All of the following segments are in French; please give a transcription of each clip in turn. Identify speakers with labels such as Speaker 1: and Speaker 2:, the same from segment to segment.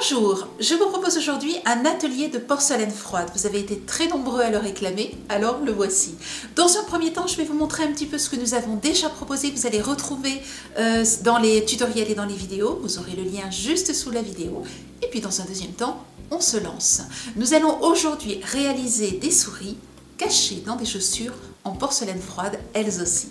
Speaker 1: Bonjour, je vous propose aujourd'hui un atelier de porcelaine froide. Vous avez été très nombreux à le réclamer, alors le voici. Dans un premier temps, je vais vous montrer un petit peu ce que nous avons déjà proposé, que vous allez retrouver dans les tutoriels et dans les vidéos. Vous aurez le lien juste sous la vidéo. Et puis dans un deuxième temps, on se lance. Nous allons aujourd'hui réaliser des souris cachées dans des chaussures en porcelaine froide, elles aussi.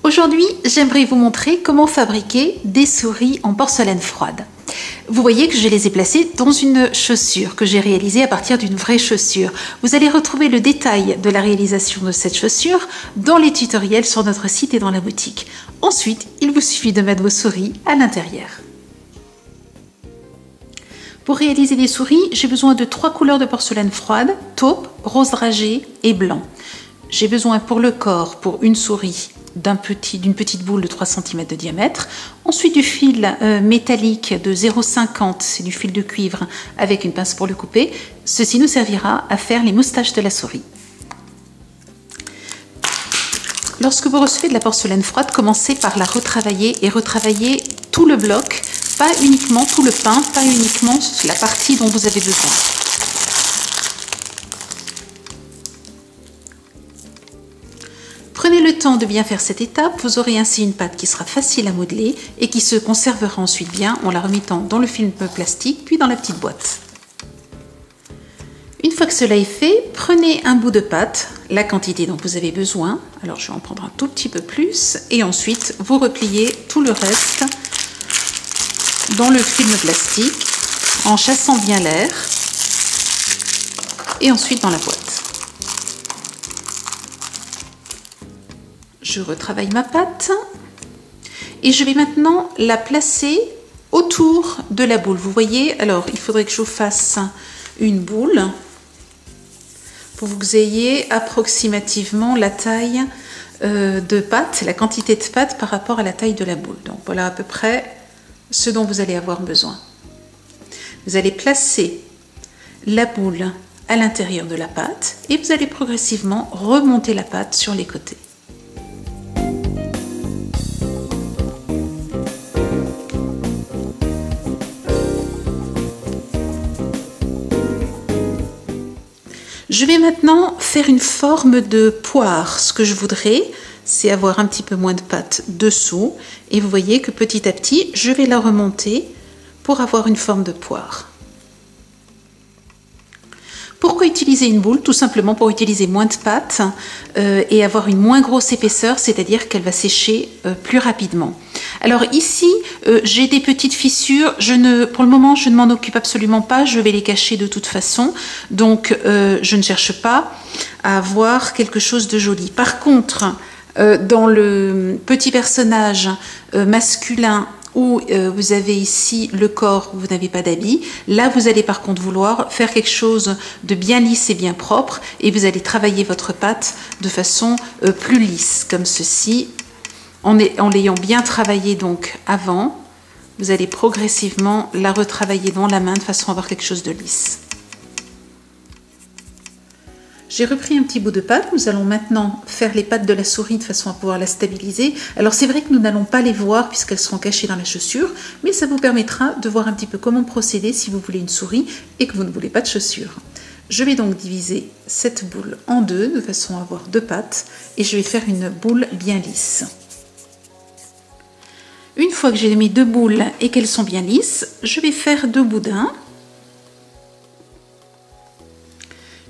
Speaker 1: Aujourd'hui, j'aimerais vous montrer comment fabriquer des souris en porcelaine froide. Vous voyez que je les ai placées dans une chaussure que j'ai réalisée à partir d'une vraie chaussure. Vous allez retrouver le détail de la réalisation de cette chaussure dans les tutoriels sur notre site et dans la boutique. Ensuite, il vous suffit de mettre vos souris à l'intérieur. Pour réaliser les souris, j'ai besoin de 3 couleurs de porcelaine froide, taupe, rose dragé et blanc. J'ai besoin pour le corps, pour une souris, d'une petite boule de 3 cm de diamètre, ensuite du fil métallique de 0,50, c'est du fil de cuivre avec une pince pour le couper. Ceci nous servira à faire les moustaches de la souris. Lorsque vous recevez de la porcelaine froide, commencez par la retravailler et retravailler tout le bloc, pas uniquement tout le pain, pas uniquement la partie dont vous avez besoin. Prenez le temps de bien faire cette étape, vous aurez ainsi une pâte qui sera facile à modeler et qui se conservera ensuite bien en la remettant dans le film plastique puis dans la petite boîte. Une fois que cela est fait, prenez un bout de pâte, la quantité dont vous avez besoin, alors je vais en prendre un tout petit peu plus, et ensuite vous repliez tout le reste dans le film plastique en chassant bien l'air et ensuite dans la boîte. Je retravaille ma pâte et je vais maintenant la placer autour de la boule. Vous voyez, alors il faudrait que je vous fasse une boule pour que vous ayez approximativement la taille de pâte, la quantité de pâte par rapport à la taille de la boule. Donc voilà à peu près ce dont vous allez avoir besoin. Vous allez placer la boule à l'intérieur de la pâte et vous allez progressivement remonter la pâte sur les côtés. Je vais maintenant faire une forme de poire. Ce que je voudrais, c'est avoir un petit peu moins de pâte dessous. Et vous voyez que petit à petit, je vais la remonter pour avoir une forme de poire. Pourquoi utiliser une boule? Tout simplement pour utiliser moins de pâte et avoir une moins grosse épaisseur, c'est-à-dire qu'elle va sécher plus rapidement. Alors ici, j'ai des petites fissures. Pour le moment, je ne m'en occupe absolument pas. Je vais les cacher de toute façon. Donc, je ne cherche pas à avoir quelque chose de joli. Par contre, dans le petit personnage masculin où vous avez ici le corps où vous n'avez pas d'habit, là vous allez par contre vouloir faire quelque chose de bien lisse et bien propre et vous allez travailler votre pâte de façon plus lisse comme ceci. En l'ayant bien travaillé donc avant, vous allez progressivement la retravailler dans la main de façon à avoir quelque chose de lisse. J'ai repris un petit bout de pâte, nous allons maintenant faire les pattes de la souris de façon à pouvoir la stabiliser. Alors c'est vrai que nous n'allons pas les voir puisqu'elles seront cachées dans la chaussure, mais ça vous permettra de voir un petit peu comment procéder si vous voulez une souris et que vous ne voulez pas de chaussures. Je vais donc diviser cette boule en deux de façon à avoir 2 pattes et je vais faire une boule bien lisse. Une fois que j'ai mis 2 boules et qu'elles sont bien lisses, je vais faire 2 boudins.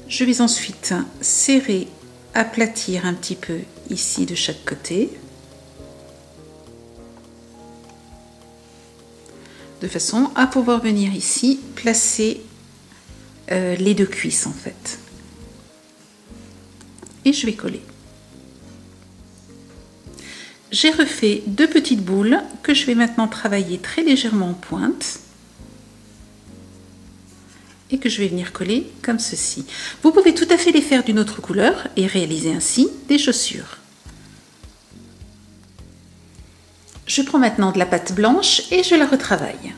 Speaker 1: Je vais ensuite serrer, aplatir un petit peu ici de chaque côté. de façon à pouvoir venir ici placer les deux cuisses en fait. Et je vais coller. J'ai refait deux petites boules que je vais maintenant travailler très légèrement en pointe et que je vais venir coller comme ceci. Vous pouvez tout à fait les faire d'une autre couleur et réaliser ainsi des chaussures. Je prends maintenant de la pâte blanche et je la retravaille.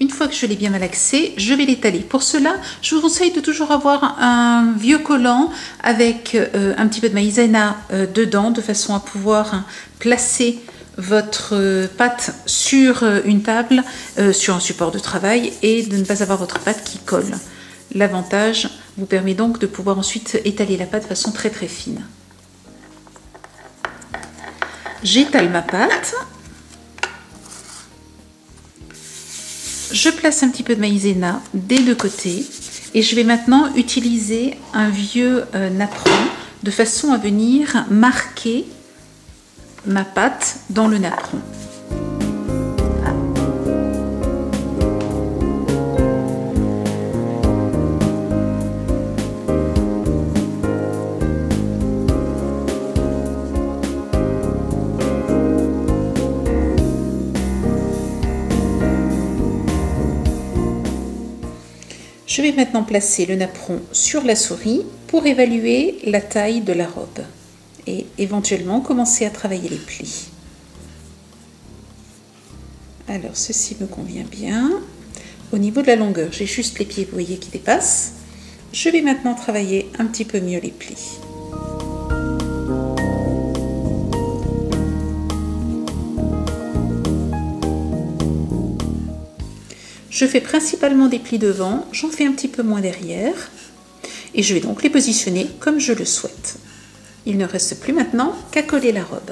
Speaker 1: Une fois que je l'ai bien malaxée, je vais l'étaler. Pour cela, je vous conseille de toujours avoir un vieux collant avec un petit peu de maïzena dedans, de façon à pouvoir placer votre pâte sur une table, sur un support de travail, et de ne pas avoir votre pâte qui colle. L'avantage vous permet donc de pouvoir ensuite étaler la pâte de façon très très fine. J'étale ma pâte. Je place un petit peu de maïzena des deux côtés et je vais maintenant utiliser un vieux napperon de façon à venir marquer ma pâte dans le napperon. Je vais maintenant placer le napperon sur la souris pour évaluer la taille de la robe et éventuellement commencer à travailler les plis. Alors ceci me convient bien. Au niveau de la longueur, j'ai juste les pieds, vous voyez, qui dépassent. Je vais maintenant travailler un petit peu mieux les plis. Je fais principalement des plis devant, j'en fais un petit peu moins derrière et je vais donc les positionner comme je le souhaite. Il ne reste plus maintenant qu'à coller la robe.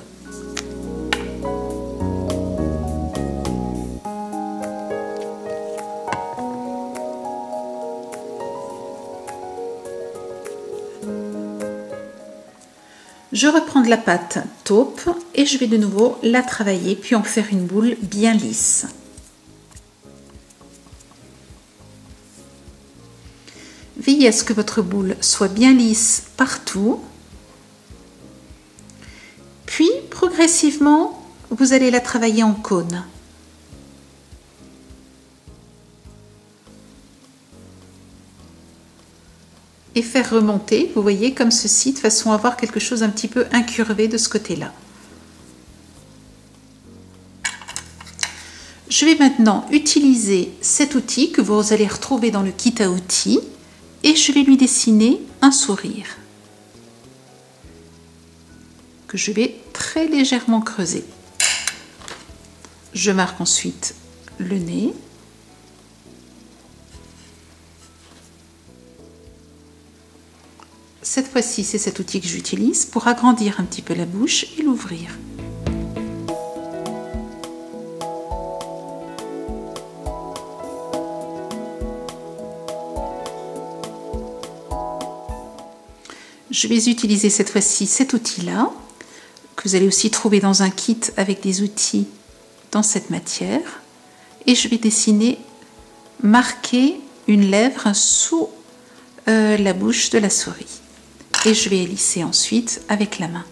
Speaker 1: Je reprends de la pâte taupe et je vais de nouveau la travailler puis en faire une boule bien lisse. Veillez à ce que votre boule soit bien lisse partout. Puis, progressivement, vous allez la travailler en cône. Et faire remonter, vous voyez, comme ceci, de façon à avoir quelque chose un petit peu incurvé de ce côté-là. Je vais maintenant utiliser cet outil que vous allez retrouver dans le kit à outils. Et je vais lui dessiner un sourire que je vais très légèrement creuser. Je marque ensuite le nez. Cette fois-ci, c'est cet outil que j'utilise pour agrandir un petit peu la bouche et l'ouvrir. Je vais utiliser cette fois-ci cet outil-là, que vous allez aussi trouver dans un kit avec des outils dans cette matière. Et je vais dessiner, marquer une lèvre sous la bouche de la souris. Et je vais lisser ensuite avec la main.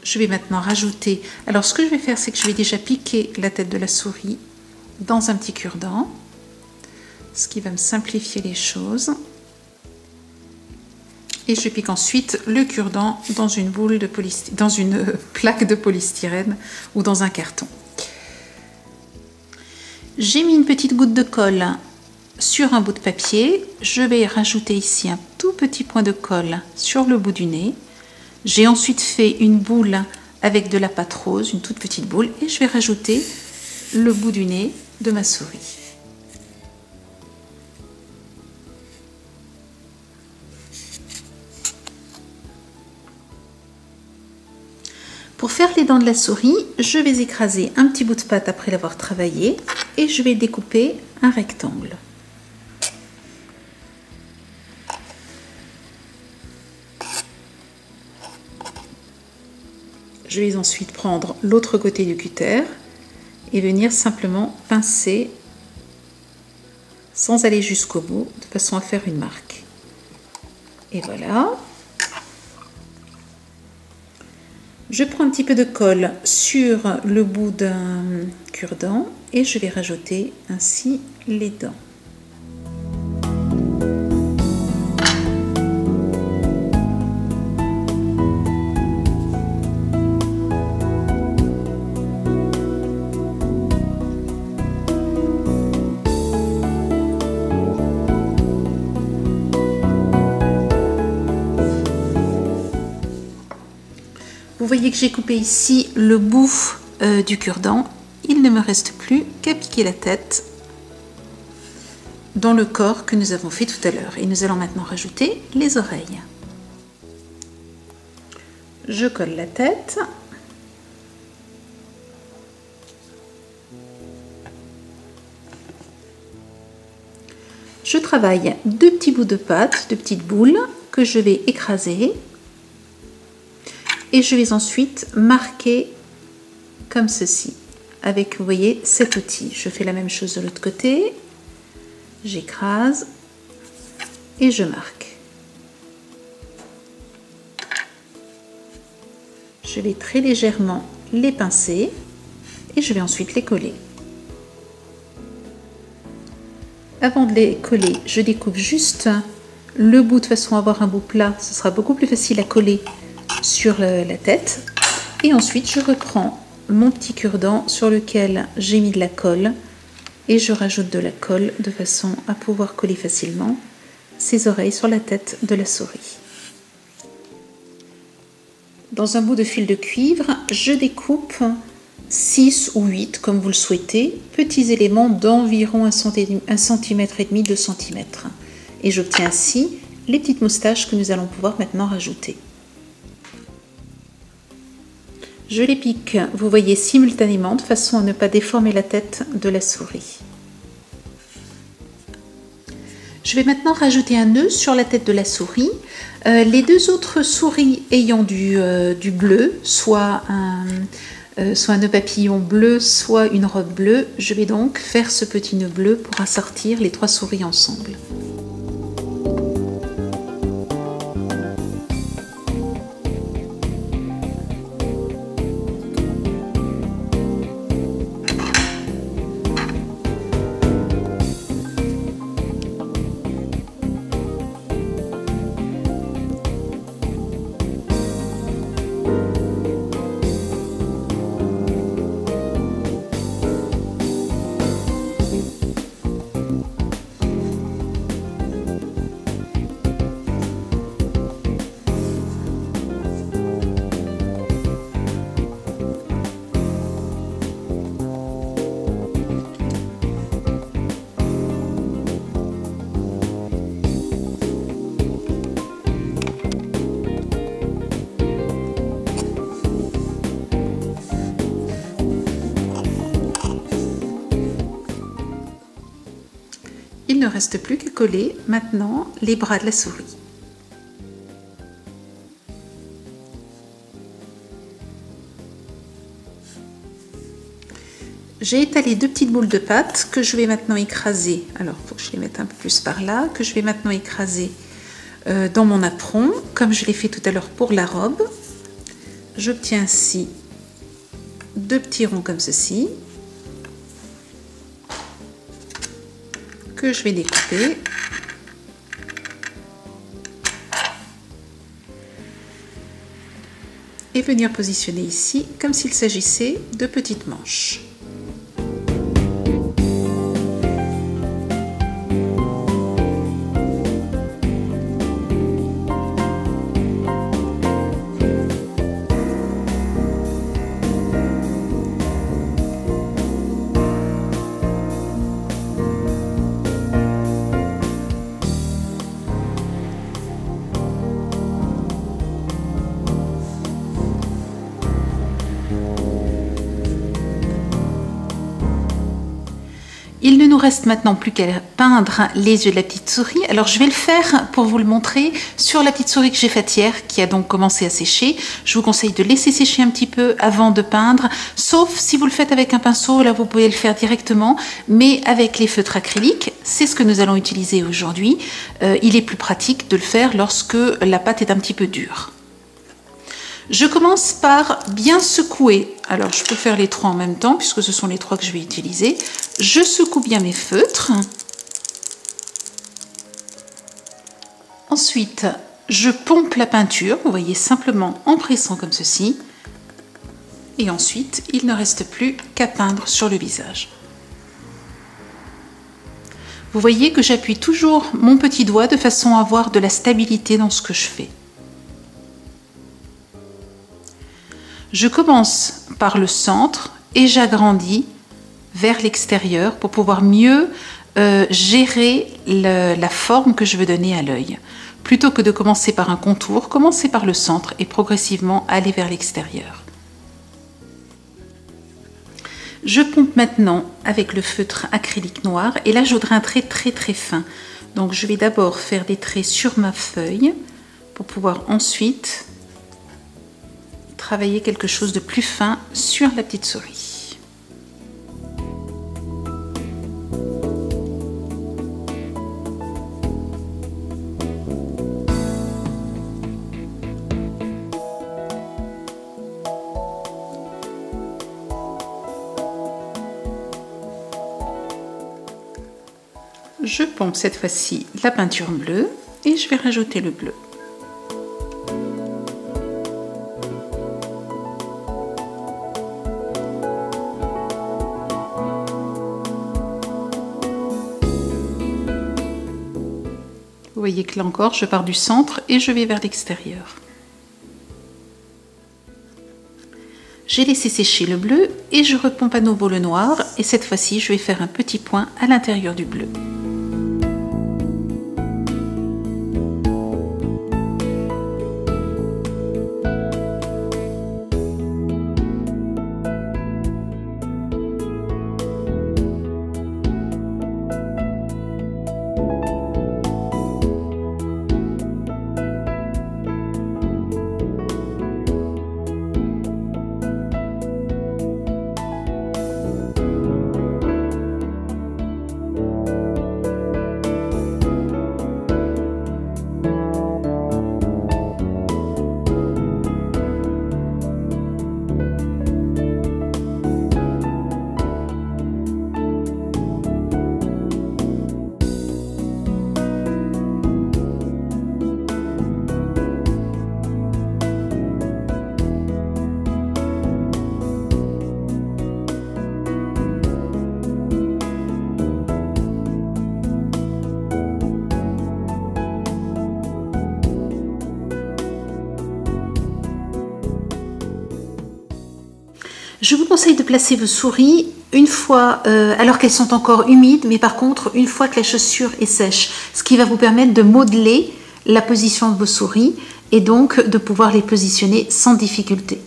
Speaker 1: Je vais maintenant rajouter, alors ce que je vais faire, c'est que je vais déjà piquer la tête de la souris dans un petit cure-dent, ce qui va me simplifier les choses. Et je pique ensuite le cure-dent dans une boule de dans une plaque de polystyrène ou dans un carton. J'ai mis une petite goutte de colle sur un bout de papier. Je vais rajouter ici un tout petit point de colle sur le bout du nez. J'ai ensuite fait une boule avec de la pâte rose, une toute petite boule, et je vais rajouter le bout du nez de ma souris. Pour faire les dents de la souris, je vais écraser un petit bout de pâte après l'avoir travaillé et je vais découper un rectangle. Je vais ensuite prendre l'autre côté du cutter et venir simplement pincer sans aller jusqu'au bout, de façon à faire une marque. Et voilà. Je prends un petit peu de colle sur le bout d'un cure-dent et je vais rajouter ainsi les dents. Vous voyez que j'ai coupé ici le bout du cure-dent. Il ne me reste plus qu'à piquer la tête dans le corps que nous avons fait tout à l'heure. Et nous allons maintenant rajouter les oreilles. Je colle la tête. Je travaille deux petits bouts de pâte, deux petites boules que je vais écraser. Et je vais ensuite marquer comme ceci, avec, vous voyez, cet outil. Je fais la même chose de l'autre côté. J'écrase et je marque. Je vais très légèrement les pincer et je vais ensuite les coller. Avant de les coller, je découpe juste le bout de façon à avoir un bout plat. Ce sera beaucoup plus facile à coller sur la tête. Et ensuite, je reprends mon petit cure-dent sur lequel j'ai mis de la colle et je rajoute de la colle de façon à pouvoir coller facilement ses oreilles sur la tête de la souris. Dans un bout de fil de cuivre, je découpe 6 ou 8, comme vous le souhaitez, petits éléments d'environ 1,5 cm, 2 cm. Et j'obtiens ainsi les petites moustaches que nous allons pouvoir maintenant rajouter. Je les pique, vous voyez, simultanément, de façon à ne pas déformer la tête de la souris. Je vais maintenant rajouter un nœud sur la tête de la souris. Les deux autres souris ayant du bleu, soit un nœud papillon bleu, soit une robe bleue, je vais donc faire ce petit nœud bleu pour assortir les trois souris ensemble. Il ne reste plus qu'à coller maintenant les bras de la souris. J'ai étalé deux petites boules de pâte que je vais maintenant écraser. Alors, il faut que je les mette un peu plus par là, que je vais maintenant écraser dans mon apron, comme je l'ai fait tout à l'heure pour la robe. J'obtiens ainsi deux petits ronds comme ceci, que je vais découper. Et venir positionner ici comme s'il s'agissait de petites manches. Il ne nous reste maintenant plus qu'à peindre les yeux de la petite souris. Alors je vais le faire pour vous le montrer sur la petite souris que j'ai faite hier, qui a donc commencé à sécher. Je vous conseille de laisser sécher un petit peu avant de peindre, sauf si vous le faites avec un pinceau, là vous pouvez le faire directement, mais avec les feutres acryliques, c'est ce que nous allons utiliser aujourd'hui. Il est plus pratique de le faire lorsque la pâte est un petit peu dure. Je commence par bien secouer. Alors, je peux faire les trois en même temps, puisque ce sont les trois que je vais utiliser. Je secoue bien mes feutres. Ensuite, je pompe la peinture. Vous voyez, simplement en pressant comme ceci. Et ensuite, il ne reste plus qu'à peindre sur le visage. Vous voyez que j'appuie toujours mon petit doigt de façon à avoir de la stabilité dans ce que je fais. Je commence par le centre et j'agrandis vers l'extérieur pour pouvoir mieux gérer la forme que je veux donner à l'œil. Plutôt que de commencer par un contour, commencez par le centre et progressivement aller vers l'extérieur. Je pompe maintenant avec le feutre acrylique noir et là je voudrais un trait très fin. Donc je vais d'abord faire des traits sur ma feuille pour pouvoir ensuite travailler quelque chose de plus fin sur la petite souris. Je pompe cette fois-ci la peinture bleue et je vais rajouter le bleu. Vous voyez que là encore, je pars du centre et je vais vers l'extérieur. J'ai laissé sécher le bleu et je repompe à nouveau le noir. Et cette fois-ci, je vais faire un petit point à l'intérieur du bleu. Je vous conseille de placer vos souris une fois, alors qu'elles sont encore humides, mais par contre une fois que la chaussure est sèche, ce qui va vous permettre de modeler la position de vos souris et donc de pouvoir les positionner sans difficulté.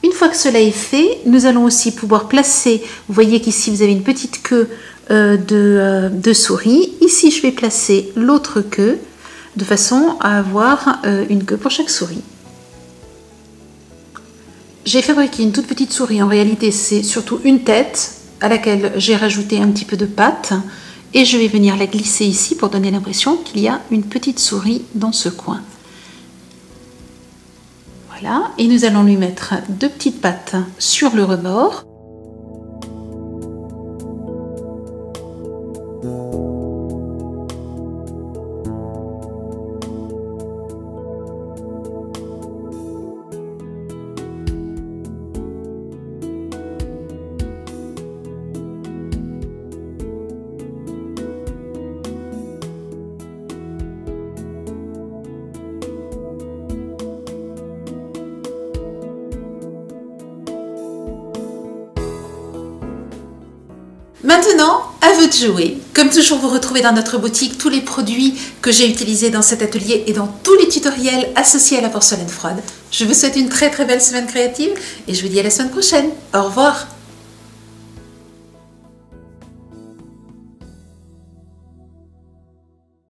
Speaker 1: Une fois que cela est fait, nous allons aussi pouvoir placer, vous voyez qu'ici vous avez une petite queue de souris, ici je vais placer l'autre queue de façon à avoir une queue pour chaque souris. J'ai fabriqué une toute petite souris, en réalité c'est surtout une tête à laquelle j'ai rajouté un petit peu de pâte et je vais venir la glisser ici pour donner l'impression qu'il y a une petite souris dans ce coin. Voilà, et nous allons lui mettre deux petites pattes sur le rebord. Maintenant, à vous de jouer. Comme toujours, vous retrouvez dans notre boutique tous les produits que j'ai utilisés dans cet atelier et dans tous les tutoriels associés à la porcelaine froide. Je vous souhaite une très belle semaine créative et je vous dis à la semaine prochaine. Au revoir.